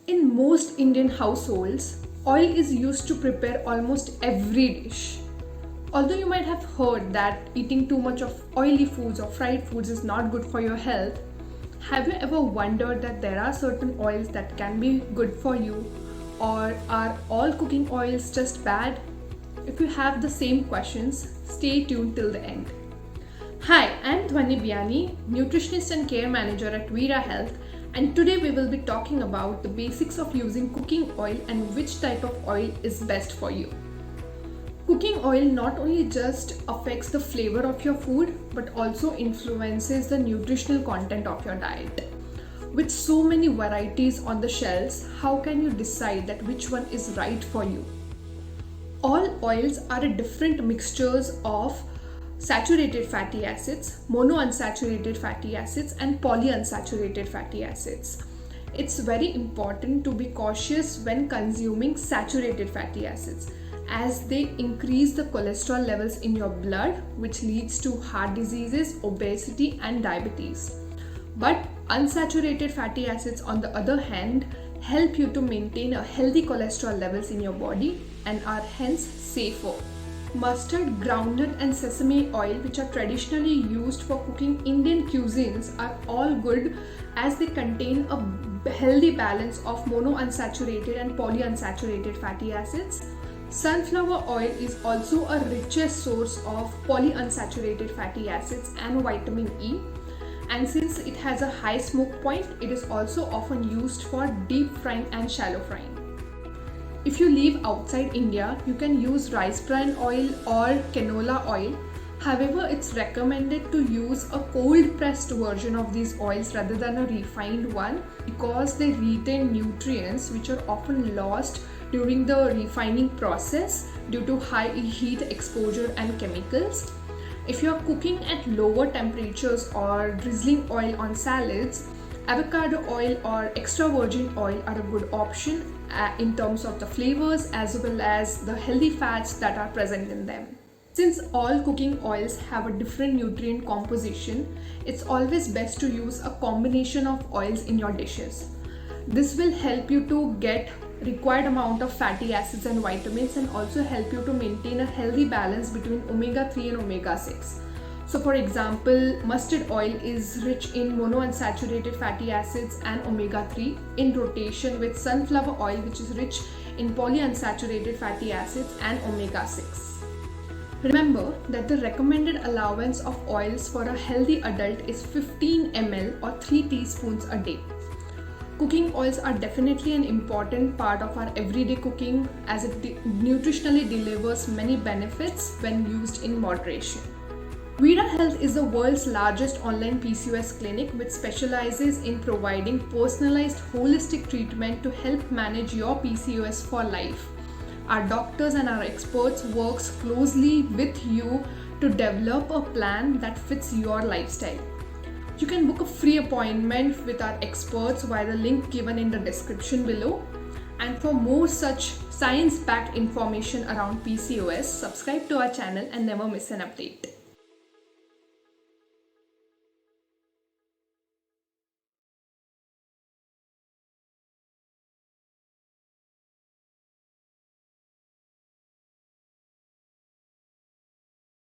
In most Indian households, oil is used to prepare almost every dish. Although you might have heard that eating too much of oily foods or fried foods is not good for your health, have you ever wondered that there are certain oils that can be good for you, or are all cooking oils just bad? If you have the same questions, stay tuned till the end. Hi, I'm Dhwani Biani, nutritionist and care manager at Veera Health, and today we will be talking about the basics of using cooking oil and which type of oil is best for you. Cooking oil not only just affects the flavor of your food but also influences the nutritional content of your diet. With so many varieties on the shelves, how can you decide that which one is right for you? All oils are different mixtures of saturated fatty acids, monounsaturated fatty acids, and polyunsaturated fatty acids. It's very important to be cautious when consuming saturated fatty acids, as they increase the cholesterol levels in your blood, which leads to heart diseases, obesity, and diabetes. But unsaturated fatty acids, on the other hand, help you to maintain a healthy cholesterol levels in your body and are hence safer. Mustard, groundnut, and sesame oil, which are traditionally used for cooking Indian cuisines, are all good as they contain a healthy balance of monounsaturated and polyunsaturated fatty acids. Sunflower oil is also a richest source of polyunsaturated fatty acids and vitamin E. And since it has a high smoke point, it is also often used for deep frying and shallow frying. If you live outside India, you can use rice bran oil or canola oil. However, it's recommended to use a cold pressed version of these oils rather than a refined one, because they retain nutrients which are often lost during the refining process due to high heat exposure and chemicals. If you are cooking at lower temperatures or drizzling oil on salads, avocado oil or extra virgin oil are a good option in terms of the flavors as well as the healthy fats that are present in them. Since all cooking oils have a different nutrient composition, it's always best to use a combination of oils in your dishes. This will help you to get required amount of fatty acids and vitamins, and also help you to maintain a healthy balance between omega-3 and omega-6. So for example, mustard oil is rich in monounsaturated fatty acids and omega-3 in rotation with sunflower oil, which is rich in polyunsaturated fatty acids and omega-6. Remember that the recommended allowance of oils for a healthy adult is 15 ml or 3 teaspoons a day. Cooking oils are definitely an important part of our everyday cooking, as it nutritionally delivers many benefits when used in moderation. Veera Health is the world's largest online PCOS clinic, which specializes in providing personalized holistic treatment to help manage your PCOS for life. Our doctors and our experts work closely with you to develop a plan that fits your lifestyle. You can book a free appointment with our experts via the link given in the description below. And for more such science-backed information around PCOS, subscribe to our channel and never miss an update.